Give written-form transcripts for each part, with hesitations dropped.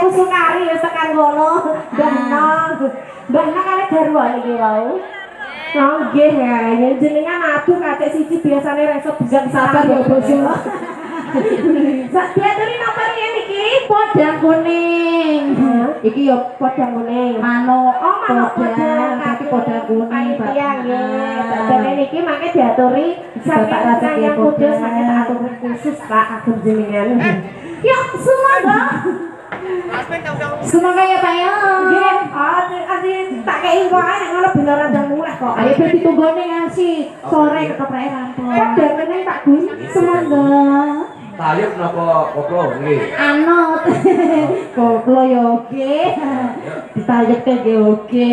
kusukari ya tekan kono. Mbah Nang kali garwane iki wau. Oh nggih ya, jenengan aduh kacek siji biasane resep bisa sabar ya bojo. Sak diaturi napa riyen iki? Podang kuning. Iki ya podang kuning. Manuk. Oh manuk podang. Tapi podang kuning. Iya nggih. Dene niki mangke diaturi Bapak Raja yang kudus mangke tak aturi khusus Pak agem jenengan. Yuk semoga. Semoga ya Pak ya. Nggih. Ati tak kei kok ae ngono beneran dan mulai kok. Ayo ben ditunggone ngasih sore kekeprake rampung. Podang kuning Pak Gus. Semoga. Tayub napa koplo nggih? Anut. Koplo ya oke. Ditayubke nggih oke.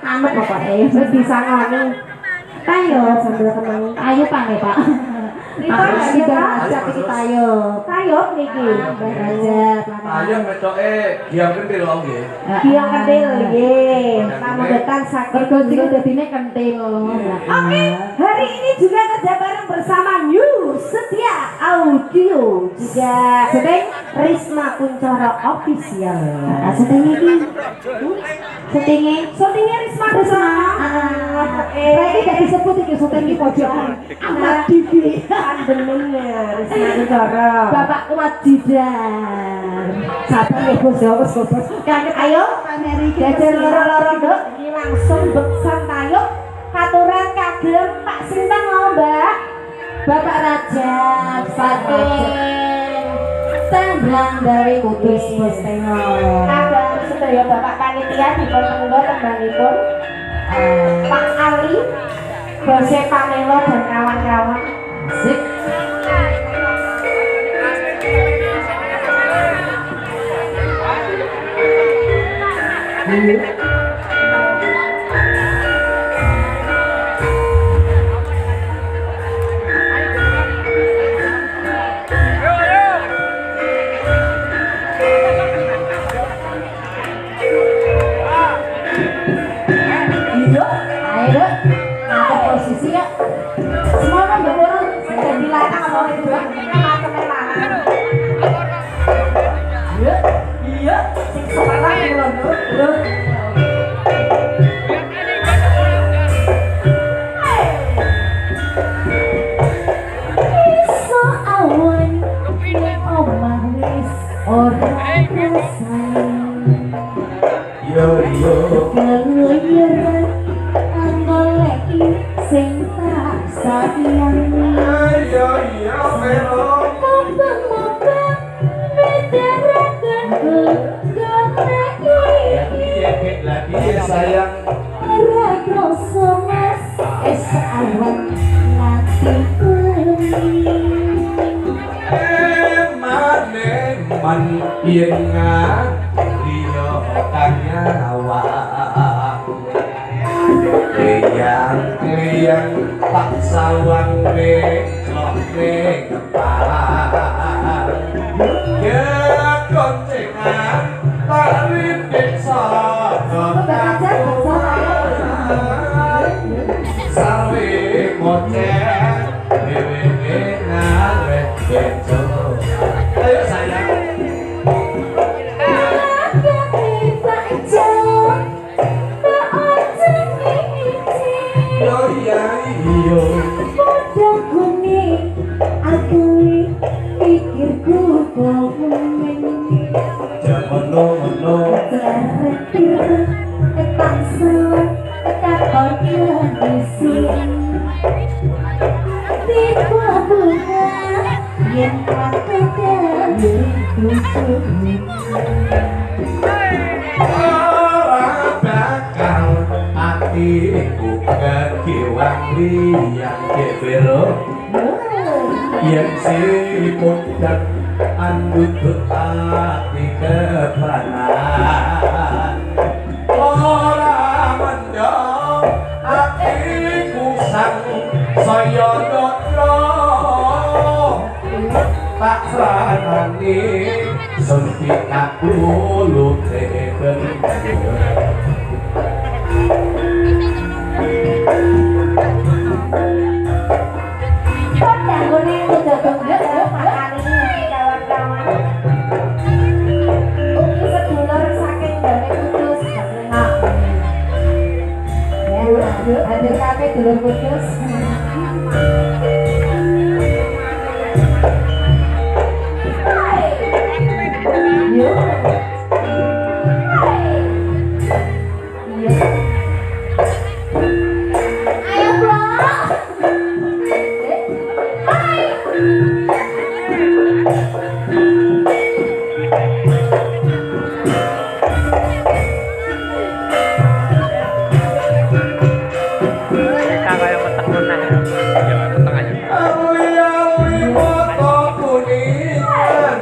Anut pokoke wis disangoni. Tayub sambil tenang. Tayub nggih, Pak. Harus dibaca iki tayub. Tayub niki. Baca Tayub metoke diam kentil lho nggih. Diam kentil nggih. Pamodetan saged Bergojek dadine kentil. Oke, hari ini juga kerja bareng bersama New Setia Audio juga sedang Risma Kuncoro Official. Syutingnya Risma bersama. Berarti gak disebut iki syuting di pojokan. Amat TV. Panjenengan Risma Kuncoro. Bapak Kewajiban. Sabar ya bos ya bos. Ayo, jajan loro-loro nduk. Ini langsung beksan tayuk. Katuran kagem Pak Sinten mau Mbak Bapak Raja saking Temblang dari Kudus Bos Tengok ada sedaya Bapak Panitia dipun menggo tembangipun Pak Ali Bose Pamelo dan kawan-kawan sip posisi ya semua kan orang sudah dilarang sama itu iya sing separah lho iso awan omah wis ora selesai Yo keluyuran goleki sing tak sayang Ayo velo. moga-moga medaraken goleki Lagi sayang. ora kroso mas es awan nanti Man yen ngriyo kanyawa Kliyang pak sawang neclok kepala Ya koncengan tak rintik Sawe ngoceh Dewe ngarep bejo Ayo sayang Yo ya iyo Podang kuning aku pikirku komen Jamono Terretir ketangsa takon disin Tiba bunga yang aku dari Ora bakal atiku kekiwang liyang kevero Yang sipun dan andutut ati kepanan Ora mendong atiku sang saya dono Tak seranani suntik aku luteben Podang kuning udah benggek Pak Ali kawan-kawan Uki dulur kudus. Yo. Ayo, Bro. Kayak meteng meneh. Ya, meteng aja. Ali-ali foto kuningan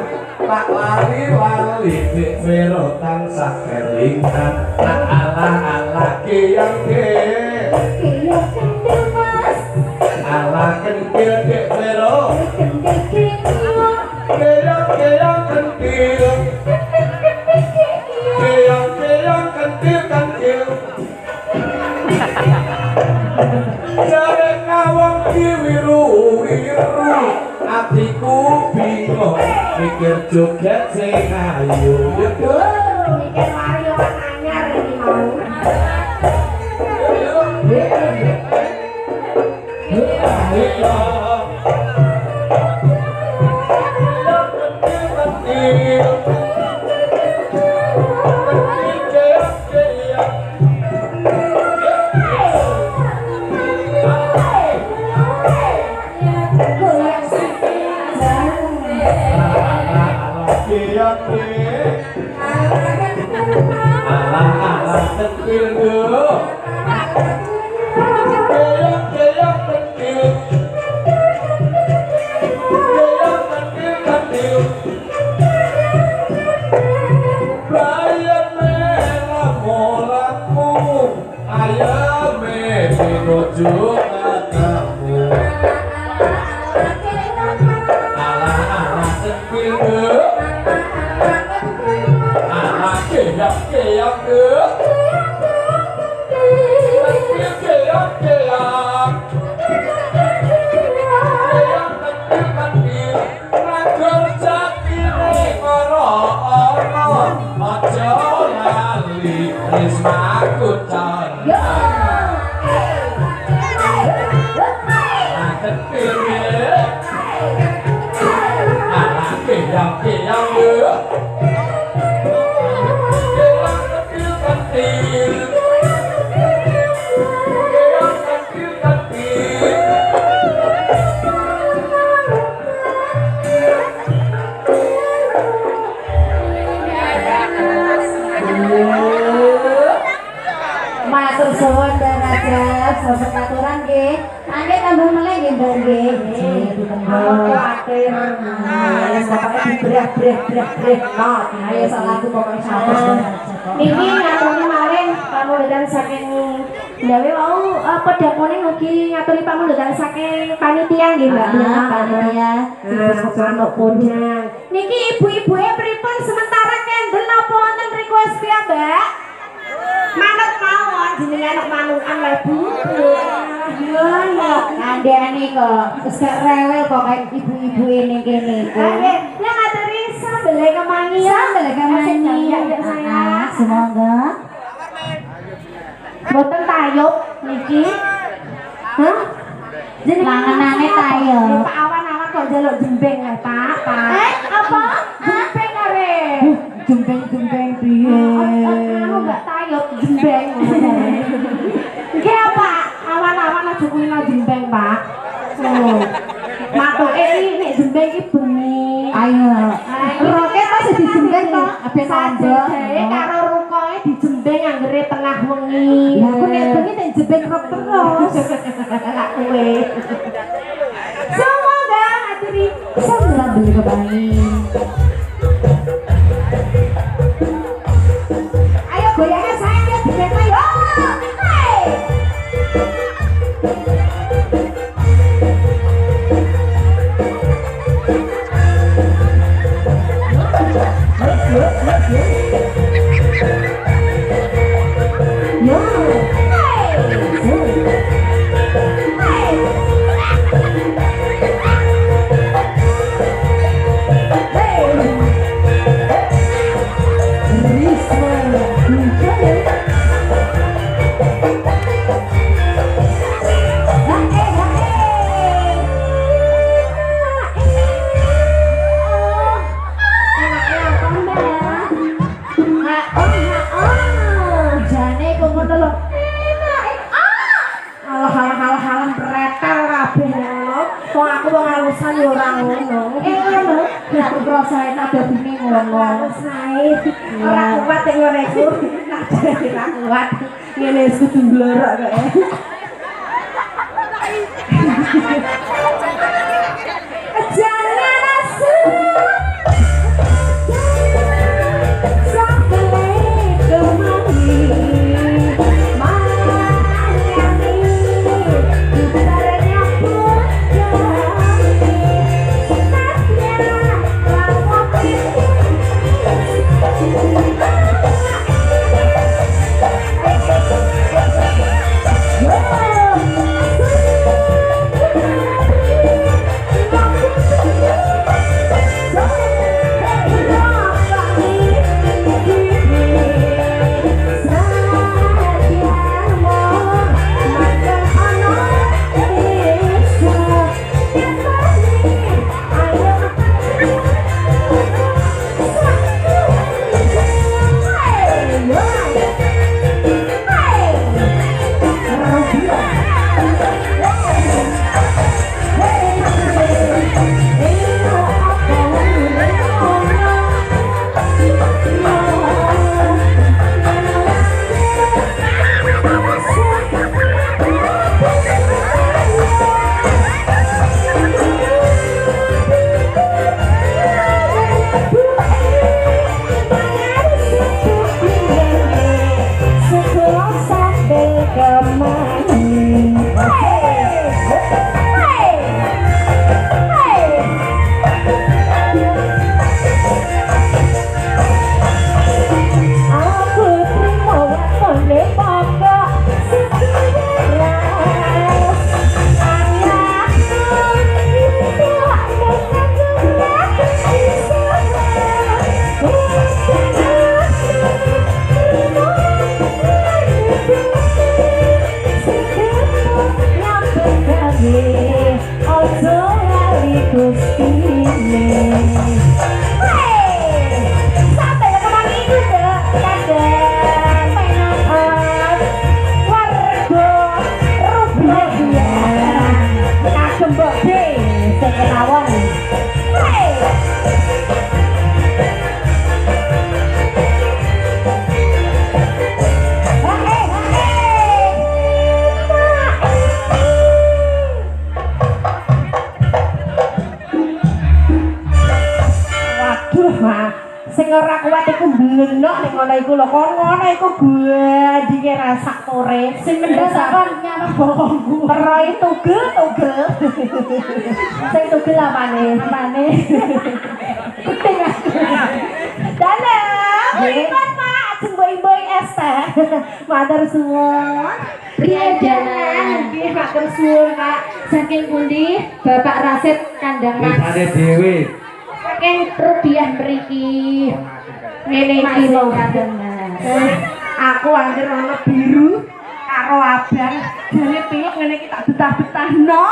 tak lali-lali di vero tansah kelingan tak ala-ala kiyang ke ala kentil di vero kiyang kentil kiyang kentil jare ngawang wiru-wiru atiku bingung mikir joget sing ayu Mikir Mario anyar ini mau. Matur suwun Raja, sampun aturan nggih. Angge tambah meleh nggih Mbak nggih. Kuwatir. Wis pokoke dibreh-breh not. Ayo sak lagu pokoke sampun. Niki ngaturi maring pamundutan saking Ndawe wau pedakone mugi ngaturi pamundutan saking panitia nggih Mbak. Panitia. Terus manuk pundang. Niki ibu-ibuke pripun sementara kendel napa wonten request piye, Mbak? Manut mawon jenengan manukan lho Bu. Yo yo kandhane kok wis gak rewel kok kayak ibu-ibu ini kene iku. Nggih, ya ngaturi sambele kemangi ya. Sambele kemangi ya saya. Semoga boten tayub niki. Hah? Jenengan tayub. Pak awan-awan kok njaluk jembeng lho, Pak. Apa? Jembeng are. Jembeng piye? Aku gak tayub jembeng. Nggih apa? Awan-awan aja kuwi nang jembeng, Pak. Matuke iki nek jembeng iki bengi. Ayo. Roke pas dijembeng to, ape kanjo. Karo rukoe dijembeng anggere tengah wengi. Lah aku nek bengi nek jembeng rok terus. Lah kowe. Semoga aturi sambil beli kebangi. Ayo goyangnya sayang ya dijembeng yo. sae tak dadine ngono. Wis sae. Ora kuat nek ngono iku. Ora kuat. Ngene wis kudu glorok kok. Jangan asal sampai kemari Miami putarnya pun senatnya lawak sing ora kuat iku mbenok ning ngono iku lho. Kon ngono iku gandinge rasak tore. Sing mendhas kon nyamuk bokongku. Roy tugel. Sing tugel apane? Apane? Kuting. Dalam. Ribet Pak, jemboi-mboi es teh. Matur suwun. Priyajanan nggih matur suwun Kak. saking pundi Bapak Rasid Kandang Mas Wisane dhewe. saking Rudiah mriki Ngene iki Mas lho. Kandang Mas. Aku anjir ana biru karo abang. Jane pilek ngene iki tak betah-betahno.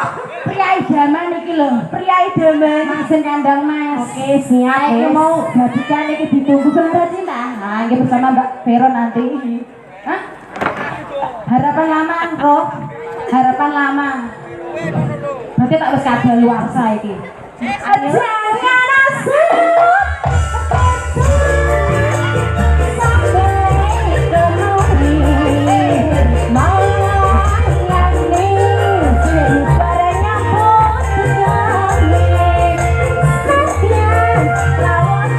Priyayi jaman iki lho. Priyayi demen. Mas Kandang Mas. Oke, siap. Iki Wes. mau bagikan iki ditunggu bener cinta. Nah, ini bersama Mbak Vero nanti. Hah? Harapan lama, Rob. Harapan lama. Berarti tak wis kabeh luar saiki. Jangan asal sampai kemari Miami barangnya pun sekalian lawan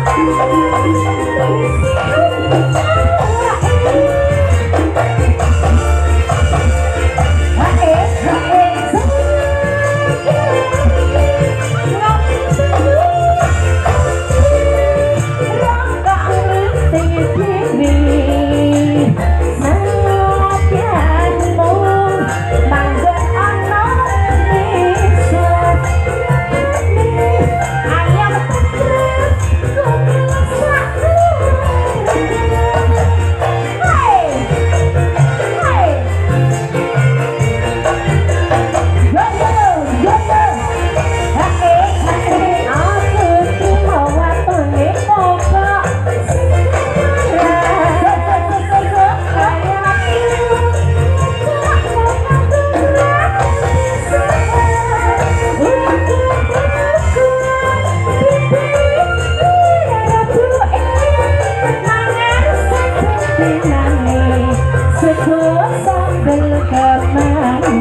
sinane sego sambel kemane.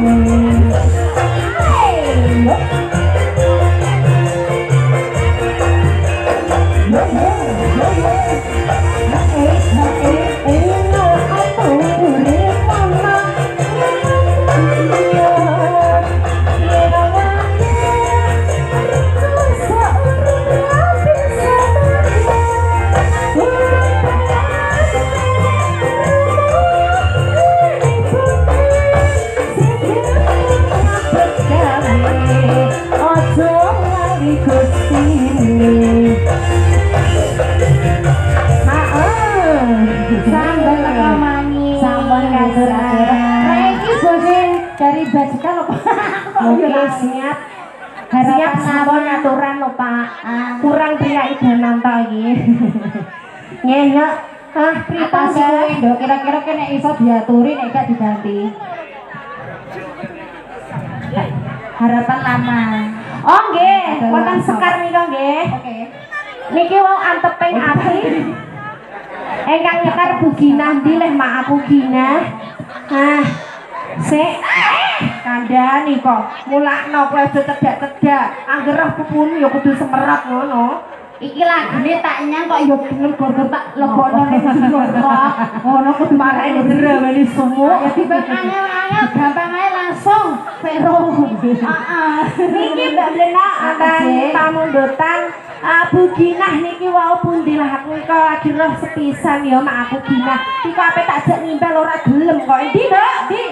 Sambal kamani. Sambal Iki bose dari bajikan lho, Pak. Oke, siap. Siap sampun aturan lho, Pak. Kurang pria idanan to iki. Nggih, ya. Pripun sih Nduk, kira-kira kene iso diaturi nek gak diganti. Harapan lama. Oh nggih, wonten sekar nika nggih. Oke. Niki wau anteping ati. Engkang nyekar Bu Ginah ndi leh mak aku Ginah. Sik kandhani kok mulakno kowe aja tedak-tedak. Angger roh pupune ya kudu semerap ngono. Iki lagune tak nyang kok yo bener gor-gor tak lebokno ning kok. Ngono kudu marane jero wani sumuk. Ya tiba angel-angel gampang ae langsung Vero. Heeh. Niki Mbak Blena akan pamundutan Bu Ginah niki wau pundi lah aku iki lagi roh sepisan ya mak aku Ginah. Iki kok ape tak jak nimpel ora gelem kok. Endi, Mbak? Ndi?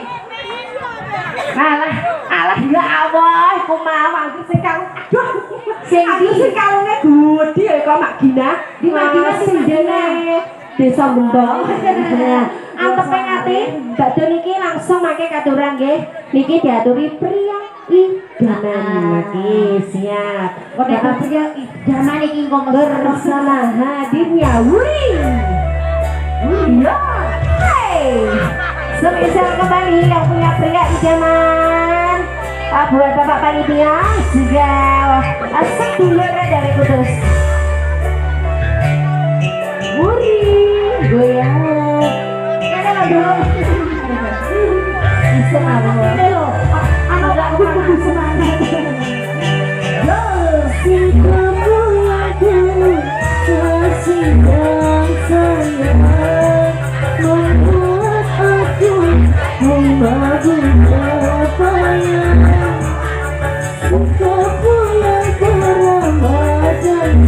Alah ya Allah, iku mau aku sing kalung. Aduh. Sing kalunge gede ya kok mak Ginah. Di mak Ginah sing dene Desa Bembong. Anteping ati badhe niki langsung mangke katuran nggih. Niki diaturi pria idaman iki siap. Kok nek pria idaman iki kok Bersama hadirnya Wuri. Ya. Hey. Spesial kembali yang punya pria idaman. Buat Bapak Panitia juga sedulur dari Kudus. Wuri, goyang. Ada dong. Bisa apa? Halo, anak aku kudu semangat. Si kamu aku kasih dan sayang membuat aku membagikan payah. Kau pulang ke Ramadan.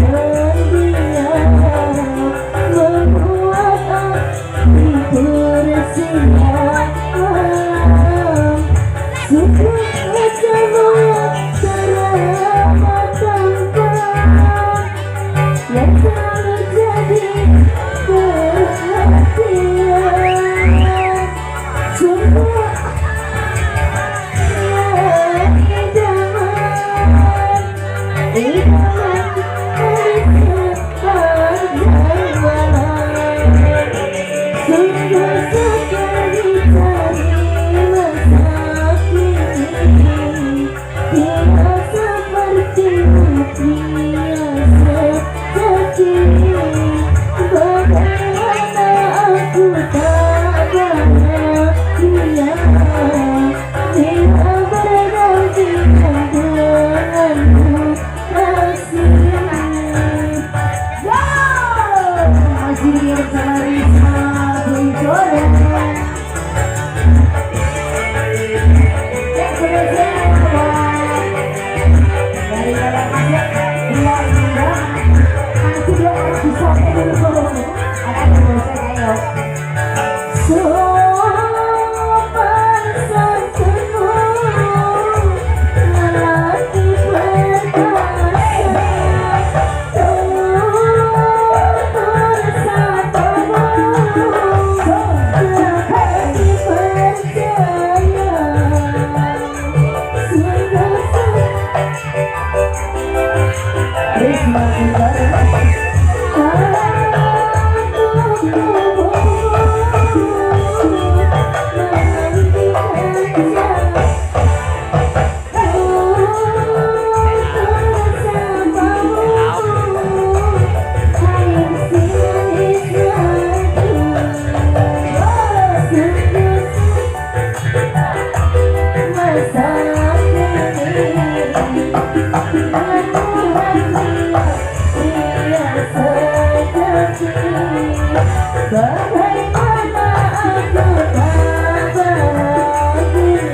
Bagaimana aku tak bahagia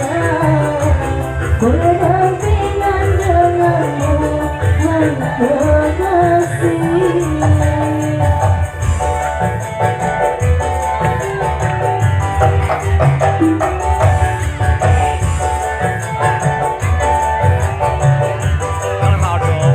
berdampingan denganmu, hai kekasih. Kalau mau dong.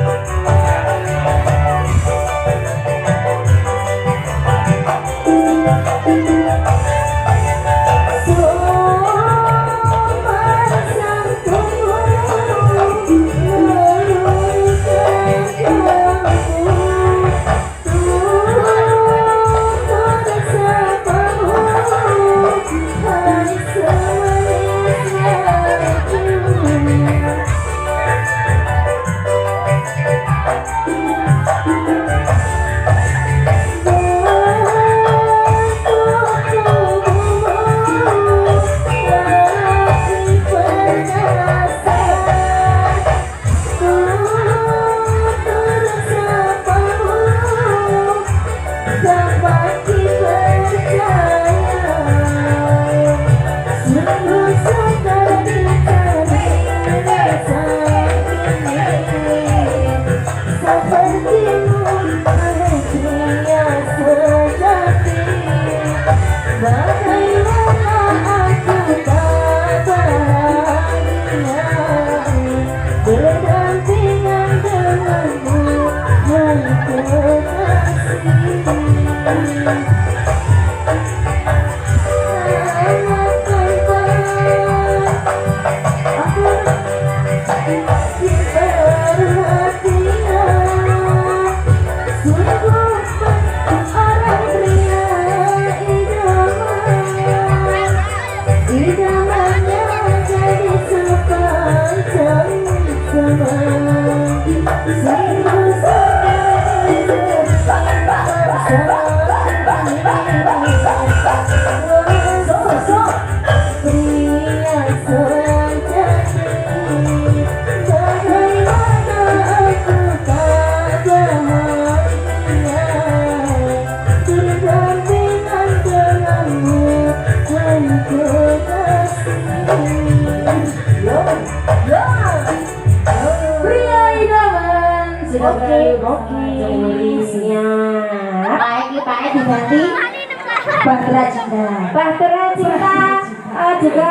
Berdampingan denganmu, hai kekasih. Siap. Pak diganti Bahtera Cinta. Bahtera Cinta juga